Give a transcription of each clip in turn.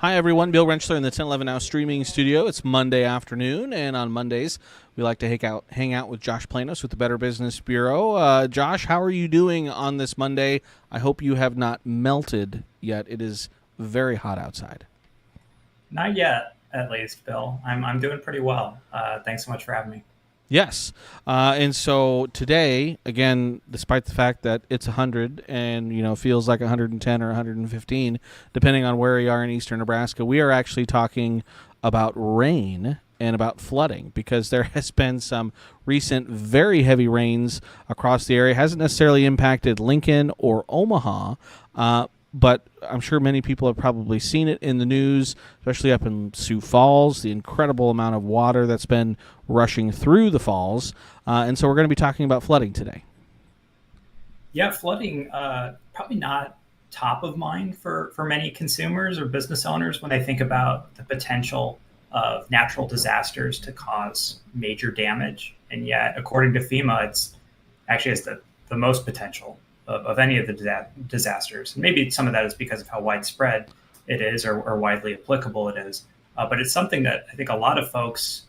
Hi, everyone. Bill Rentschler in the 1011 Now streaming studio. It's Monday afternoon, and on Mondays, we like to hang out with Josh Planos with the Better Business Bureau. Josh, how are you doing on this Monday? I hope you have not melted yet. It is very hot outside. Not yet, at least, Bill. I'm doing pretty well. Thanks so much for having me. Yes. And so today, again, despite the fact that it's 100 and, feels like 110 or 115, depending on where you are in eastern Nebraska, we are actually talking about rain and about flooding because there has been some recent very heavy rains across the area. It hasn't necessarily impacted Lincoln or Omaha, but I'm sure many people have probably seen it in the news, especially up in Sioux Falls, the incredible amount of water that's been rushing through the falls. And so we're going to be talking about flooding today. Yeah, flooding probably not top of mind for many consumers or business owners when they think about the potential of natural disasters to cause major damage. And yet, according to FEMA, it's actually has the most potential of any of the disasters. And maybe some of that is because of how widespread it is or widely applicable it is. But it's something that I think a lot of folks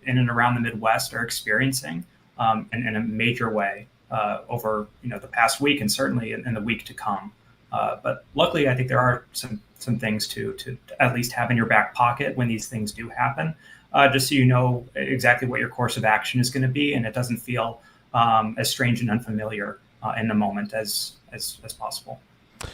in and around the Midwest are experiencing in a major way over the past week and certainly in the week to come. But luckily, I think there are some things to at least have in your back pocket when these things do happen, just so you know exactly what your course of action is going to be, and it doesn't feel as strange and unfamiliar in the moment as possible.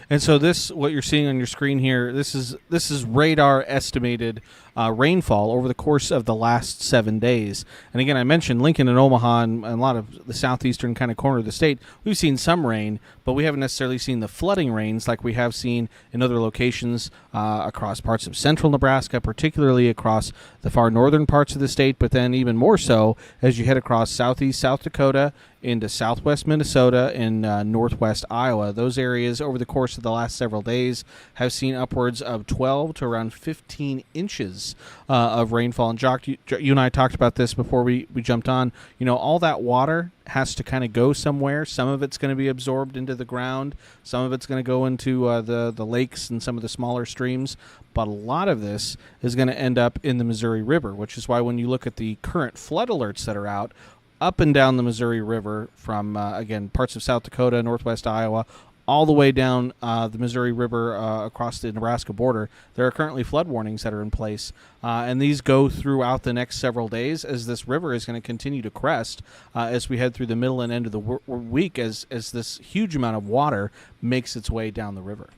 And so this, what you're seeing on your screen here, this is radar estimated rainfall over the course of the last 7 days. And again, I mentioned Lincoln and Omaha and a lot of the southeastern kind of corner of the state. We've seen some rain, but we haven't necessarily seen the flooding rains like we have seen in other locations across parts of central Nebraska, particularly across the far northern parts of the state, but then even more so as you head across southeast South Dakota into southwest Minnesota and northwest Iowa. Those areas over the course of the last several days have seen upwards of 12 to around 15 inches of rainfall. And Jock, you and I talked about this before we jumped on. All that water has to kind of go somewhere. Some of it's going to be absorbed into the ground. Some of it's going to go into the lakes and some of the smaller streams. But a lot of this is going to end up in the Missouri River, which is why when you look at the current flood alerts that are out, up and down the Missouri River from, again, parts of South Dakota, northwest Iowa, all the way down the Missouri River across the Nebraska border, there are currently flood warnings that are in place. And these go throughout the next several days as this river is going to continue to crest as we head through the middle and end of the week as this huge amount of water makes its way down the river.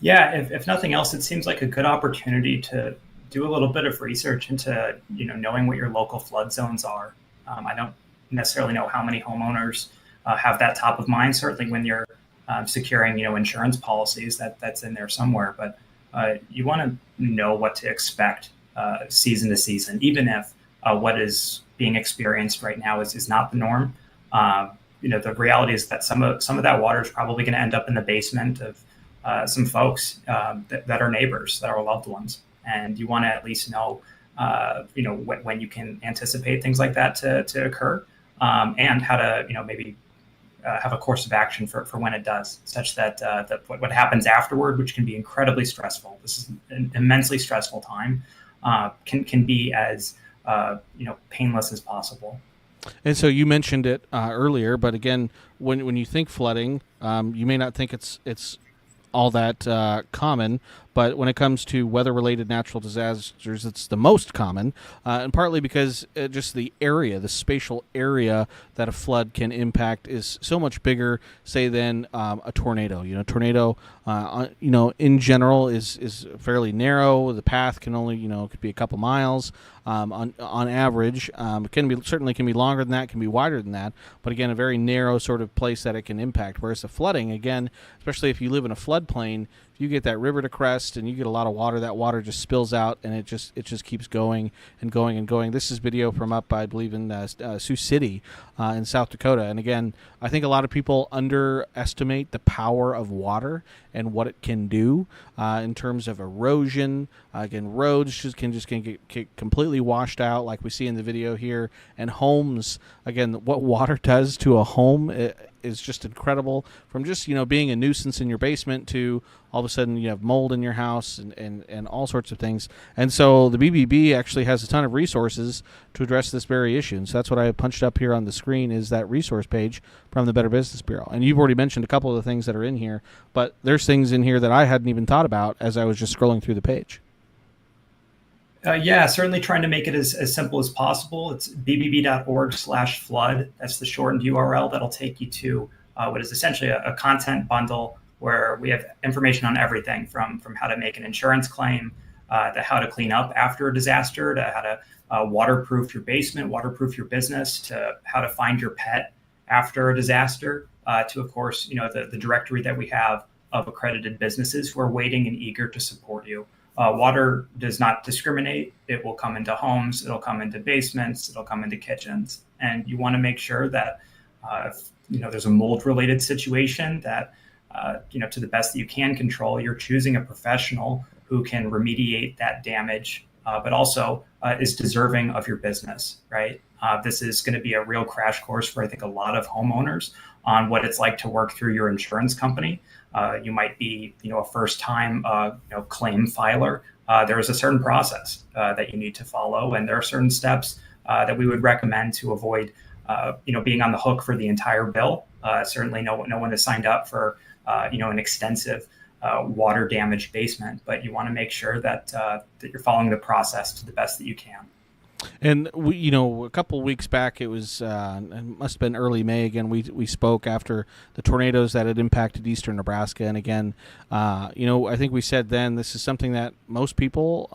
Yeah, if nothing else, it seems like a good opportunity to do a little bit of research into knowing what your local flood zones are. I don't necessarily know how many homeowners have that top of mind. Certainly, when you're securing insurance policies, that's in there somewhere. But you want to know what to expect season to season, even if what is being experienced right now is not the norm. The reality is that some of that water is probably going to end up in the basement of some folks that are neighbors, that are loved ones. And you want to at least know, when you can anticipate things like that to occur, and how to, maybe have a course of action for when it does, such that what happens afterward, which can be incredibly stressful. This is an immensely stressful time. Can be as painless as possible. And so you mentioned it earlier, but again, when you think flooding, you may not think it's all that common, but when it comes to weather-related natural disasters, it's the most common, and partly because just the spatial area that a flood can impact is so much bigger, say, than a tornado. Tornado, in general is fairly narrow. The path can only, could be a couple miles on average. It certainly can be longer than that, can be wider than that, but again, a very narrow sort of place that it can impact. Whereas the flooding, again, especially if you live in a floodplain, if you get that river to crest and you get a lot of water, that water just spills out and it just keeps going and going and going. This is video from up, I believe, in Sioux City in South Dakota. And again, I think a lot of people underestimate the power of water and what it can do in terms of erosion. Again, roads can get completely washed out, like we see in the video here. And homes, again, what water does to a home, is just incredible. From just being a nuisance in your basement to all of a sudden you have mold in your house and all sorts of things. And so the BBB actually has a ton of resources to address this very issue. And so that's what I punched up here on the screen is that resource page from the Better Business Bureau. And you've already mentioned a couple of the things that are in here, but there's things in here that I hadn't even thought about as I was just scrolling through the page. Yeah, certainly trying to make it as simple as possible. It's bbb.org/flood. That's the shortened URL that'll take you to what is essentially a content bundle where we have information on everything from how to make an insurance claim, to how to clean up after a disaster, to how to waterproof your basement, waterproof your business, to how to find your pet after a disaster, to, of course, the directory that we have of accredited businesses who are waiting and eager to support you. Water does not discriminate. It will come into homes, it'll come into basements, it'll come into kitchens. And you want to make sure that if there's a mold related situation that to the best that you can control, you're choosing a professional who can remediate that damage, but also is deserving of your business, right? This is going to be a real crash course for, I think, a lot of homeowners on what it's like to work through your insurance company. You might be, a first-time, claim filer. There is a certain process that you need to follow, and there are certain steps that we would recommend to avoid, being on the hook for the entire bill. Certainly, no one has signed up for, an extensive water damaged basement, but you want to make sure that that you're following the process to the best that you can. And we, a couple of weeks back, it was it must have been early May. Again, we spoke after the tornadoes that had impacted eastern Nebraska, and again, I think we said then this is something that most people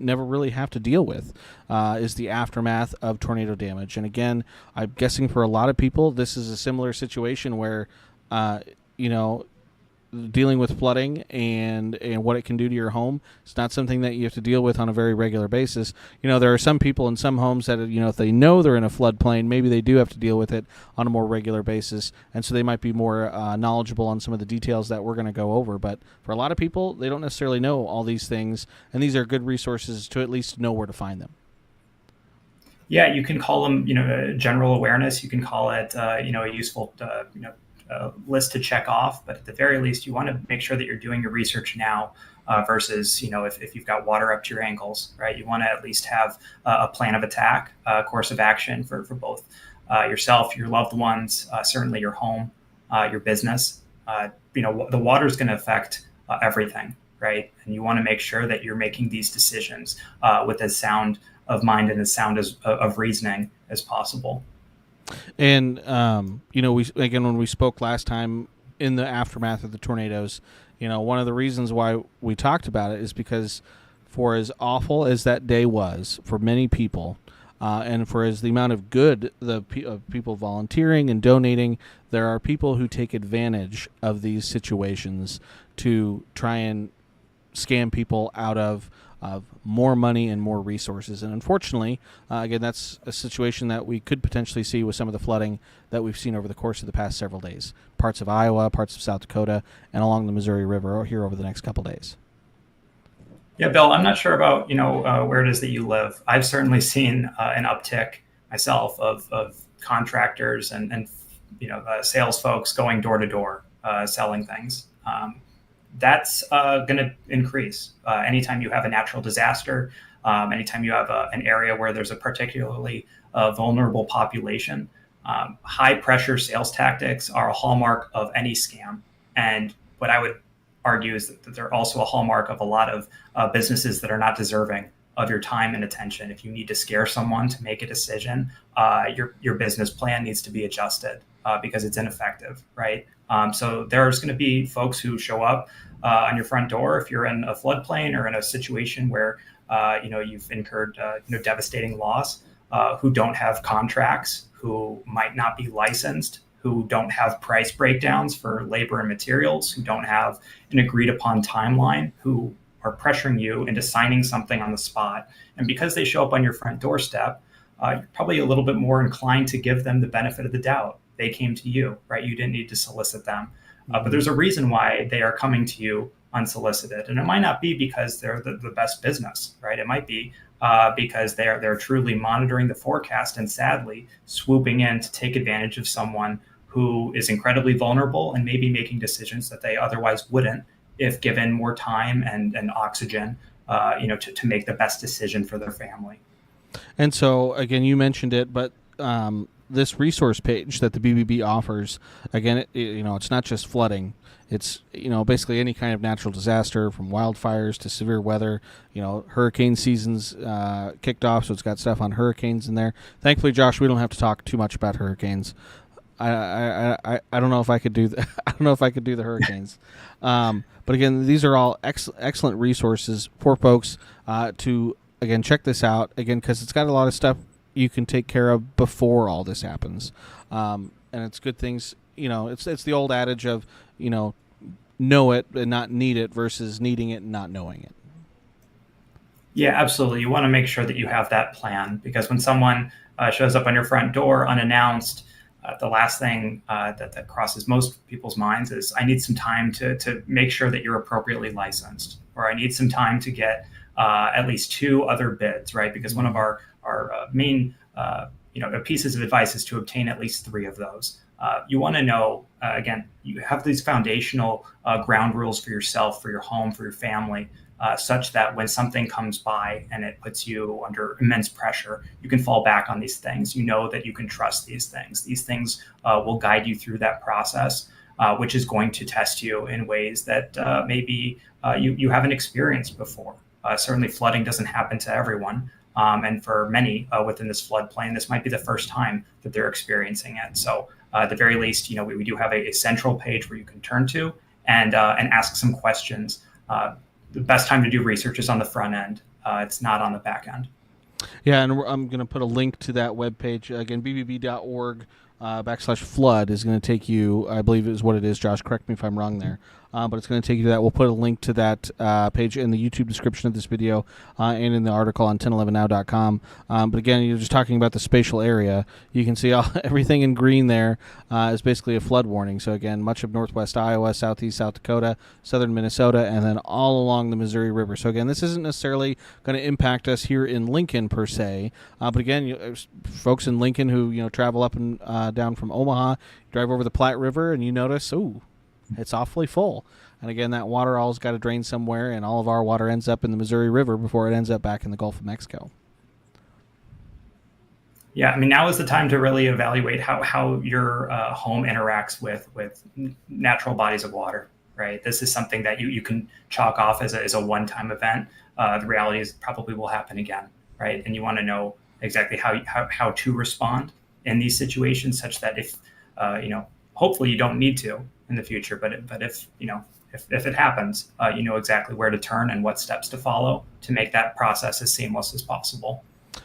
never really have to deal with, is the aftermath of tornado damage. And again, I'm guessing for a lot of people, this is a similar situation where, dealing with flooding and what it can do to your home. It's not something that you have to deal with on a very regular basis. There are some people in some homes that, if they know they're in a floodplain, maybe they do have to deal with it on a more regular basis. And so they might be more knowledgeable on some of the details that we're going to go over. But for a lot of people, they don't necessarily know all these things. And these are good resources to at least know where to find them. Yeah, you can call them, general awareness. You can call it, a useful, list to check off, but at the very least, you want to make sure that you're doing your research now versus, if you've got water up to your ankles, right? You want to at least have a plan of attack, a course of action for both yourself, your loved ones, certainly your home, your business. The water is going to affect everything, right? And you want to make sure that you're making these decisions with as sound of mind and as sound of reasoning as possible. And, when we spoke last time in the aftermath of the tornadoes, one of the reasons why we talked about it is because for as awful as that day was for many people, and for as the amount of good of people volunteering and donating, there are people who take advantage of these situations to try and scam people out of more money and more resources. And unfortunately, again, that's a situation that we could potentially see with some of the flooding that we've seen over the course of the past several days. Parts of Iowa, parts of South Dakota, and along the Missouri River here over the next couple days. Yeah, Bill, I'm not sure about, where it is that you live. I've certainly seen an uptick myself of contractors and sales folks going door to door selling things. That's going to increase anytime you have a natural disaster, anytime you have an area where there's a particularly vulnerable population. High pressure sales tactics are a hallmark of any scam. And what I would argue is that they're also a hallmark of a lot of businesses that are not deserving of your time and attention. If you need to scare someone to make a decision, your business plan needs to be adjusted because it's ineffective, right? So there's going to be folks who show up on your front door if you're in a floodplain or in a situation where you've incurred devastating loss, who don't have contracts, who might not be licensed, who don't have price breakdowns for labor and materials, who don't have an agreed upon timeline, who are pressuring you into signing something on the spot. And because they show up on your front doorstep, you're probably a little bit more inclined to give them the benefit of the doubt. They came to you, right? You didn't need to solicit them. But there's a reason why they are coming to you unsolicited. And it might not be because they're the best business, right? It might be because they're truly monitoring the forecast and sadly swooping in to take advantage of someone who is incredibly vulnerable and maybe making decisions that they otherwise wouldn't if given more time and oxygen, to make the best decision for their family. And so, again, you mentioned it, but this resource page that the BBB offers, again, it's not just flooding. It's, basically any kind of natural disaster, from wildfires to severe weather. Hurricane season's kicked off, so it's got stuff on hurricanes in there. Thankfully, Josh, we don't have to talk too much about hurricanes. I don't know if I could do I don't know if I could do the hurricanes. But again, these are all excellent resources for folks to, again, check this out, again, because it's got a lot of stuff you can take care of before all this happens. And it's good things, it's the old adage of, know it and not need it versus needing it and not knowing it. Yeah, absolutely. You want to make sure that you have that plan, because when someone shows up on your front door unannounced, the last thing that crosses most people's minds is, I need some time to make sure that you're appropriately licensed, or I need some time to get at least 2 other bids, right? Because one of our main pieces of advice is to obtain at least 3 of those. You want to know, again, you have these foundational ground rules for yourself, for your home, for your family, such that when something comes by and it puts you under immense pressure, you can fall back on these things. You know that you can trust these things. These things will guide you through that process, which is going to test you in ways that maybe you haven't experienced before. Certainly flooding doesn't happen to everyone. And for many within this floodplain, this might be the first time that they're experiencing it. So at the very least, we do have a central page where you can turn to and ask some questions. The best time to do research is on the front end. It's not on the back end. Yeah, and I'm going to put a link to that webpage. Again, bbb.org /flood is going to take you, I believe is what it is, Josh, correct me if I'm wrong there. But it's going to take you to that. We'll put a link to that page in the YouTube description of this video and in the article on 1011now.com. But again, you're just talking about the spatial area. You can see everything in green there is basically a flood warning. So again, much of northwest Iowa, southeast South Dakota, southern Minnesota, and then all along the Missouri River. So again, this isn't necessarily going to impact us here in Lincoln per se. But again, folks in Lincoln who travel up and down from Omaha, drive over the Platte River, and you notice, it's awfully full. And again, that water all's got to drain somewhere, and all of our water ends up in the Missouri River before it ends up back in the Gulf of Mexico. Yeah, I mean, now is the time to really evaluate how your home interacts with natural bodies of water, right? This is something that you can chalk off as a one-time event. The reality is it probably will happen again, right? And you want to know exactly how to respond in these situations, such that if hopefully you don't need to in the future, but if it happens, you know exactly where to turn and what steps to follow to make that process as seamless as possible.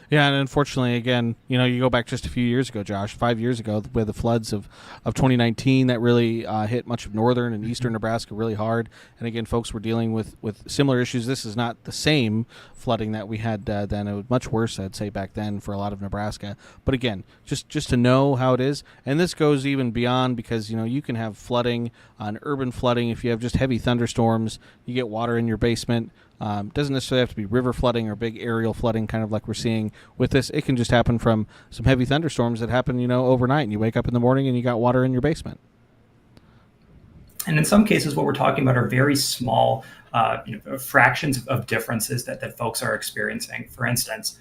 Yeah, and unfortunately, again, you go back just a few years ago, Josh, 5 years ago, with the floods of 2019 that really hit much of northern and eastern Nebraska really hard. And again, folks were dealing with similar issues. This is not the same flooding that we had then. It was much worse, I'd say, back then for a lot of Nebraska. But again, just to know how it is. And this goes even beyond, because, you can have flooding, urban flooding. If you have just heavy thunderstorms, you get water in your basement. Doesn't necessarily have to be river flooding or big aerial flooding, kind of like we're seeing with this. It can just happen from some heavy thunderstorms that happen, overnight, and you wake up in the morning and you got water in your basement. And in some cases, what we're talking about are very small fractions of differences that folks are experiencing. For instance,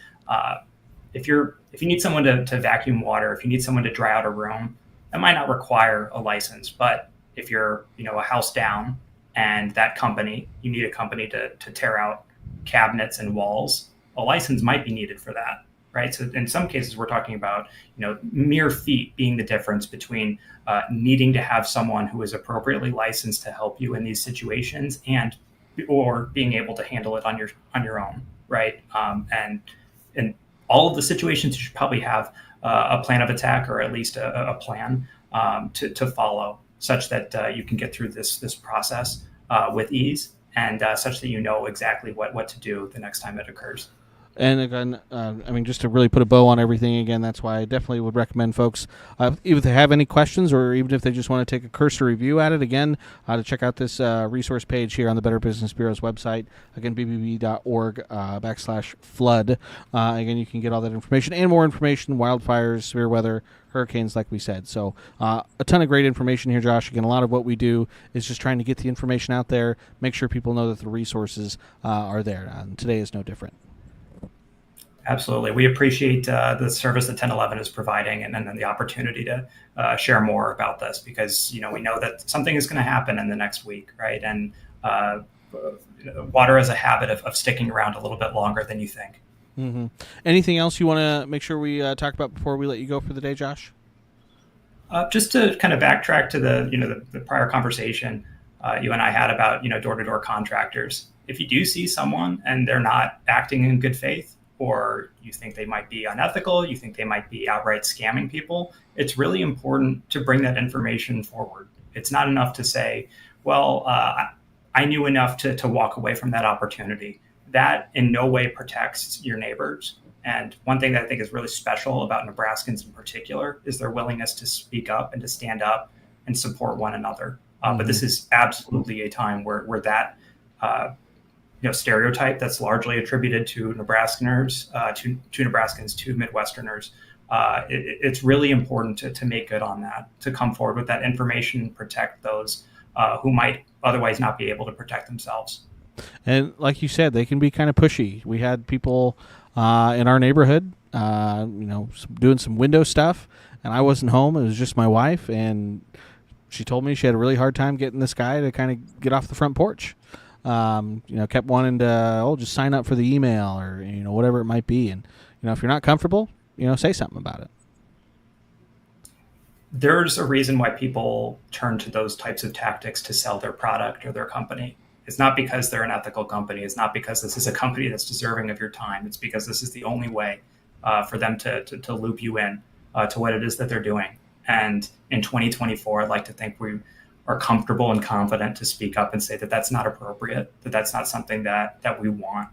if you need someone to vacuum water, if you need someone to dry out a room, that might not require a license. But if you're a house down, and that company, you need a company to tear out cabinets and walls, a license might be needed for that, right? So in some cases, we're talking about, mere feet being the difference between needing to have someone who is appropriately licensed to help you in these situations or being able to handle it on your own, right? And in all of the situations, you should probably have a plan of attack, or at least a plan to follow, such that you can get through this process with ease, and such that you know exactly what to do the next time it occurs. And again, just to really put a bow on everything again, that's why I definitely would recommend folks, even if they have any questions or even if they just want to take a cursory review at it, again, to check out this resource page here on the Better Business Bureau's website. Again, bbb.org /flood. Again, you can get all that information and more information, wildfires, severe weather, hurricanes, like we said. So a ton of great information here, Josh. Again, a lot of what we do is just trying to get the information out there, make sure people know that the resources are there. And today is no different. Absolutely. We appreciate the service that 1011 is providing and then the opportunity to share more about this because, we know that something is going to happen in the next week, right? And water has a habit of sticking around a little bit longer than you think. Mm-hmm. Anything else you want to make sure we talk about before we let you go for the day, Josh? Just to kind of backtrack to the prior conversation you and I had about, door-to-door contractors. If you do see someone and they're not acting in good faith, or you think they might be unethical, you think they might be outright scamming people, it's really important to bring that information forward. It's not enough to say, well, I knew enough to walk away from that opportunity. That in no way protects your neighbors. And one thing that I think is really special about Nebraskans in particular is their willingness to speak up and to stand up and support one another. But this is absolutely a time where that stereotype that's largely attributed to Nebraskans, to Midwesterners. It's really important to make good on that, to come forward with that information and protect those who might otherwise not be able to protect themselves. And like you said, they can be kind of pushy. We had people in our neighborhood, doing some window stuff, and I wasn't home. It was just my wife, and she told me she had a really hard time getting this guy to kind of get off the front porch. Kept wanting to, just sign up for the email or, whatever it might be. And, if you're not comfortable, say something about it. There's a reason why people turn to those types of tactics to sell their product or their company. It's not because they're an ethical company. It's not because this is a company that's deserving of your time. It's because this is the only way for them to loop you in to what it is that they're doing. And in 2024, I'd like to think we are comfortable and confident to speak up and say that that's not appropriate, that that's not something that we want.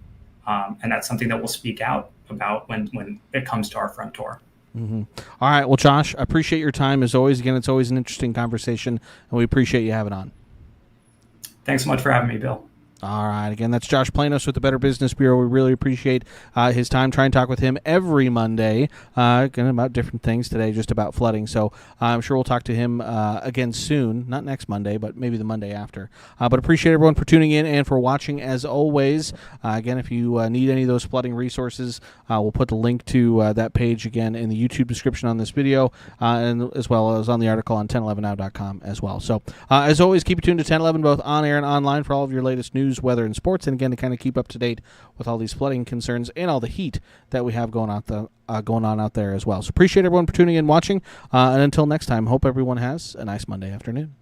And that's something that we'll speak out about when it comes to our front door. Mm-hmm. All right. Well, Josh, I appreciate your time as always. Again, it's always an interesting conversation, and we appreciate you having on. Thanks so much for having me, Bill. All right. Again, that's Josh Planos with the Better Business Bureau. We really appreciate his time. Try and talk with him every Monday about different things. Today, just about flooding. So I'm sure we'll talk to him again soon. Not next Monday, but maybe the Monday after. But appreciate everyone for tuning in and for watching as always. Again, if you need any of those flooding resources, we'll put the link to that page again in the YouTube description on this video, and as well as on the article on 1011now.com as well. So as always, keep it tuned to 1011 both on air and online for all of your latest news, weather, and sports, and again to kind of keep up to date with all these flooding concerns and all the heat that we have going on out there as well. So appreciate everyone for tuning in and watching, and until next time, hope everyone has a nice Monday afternoon.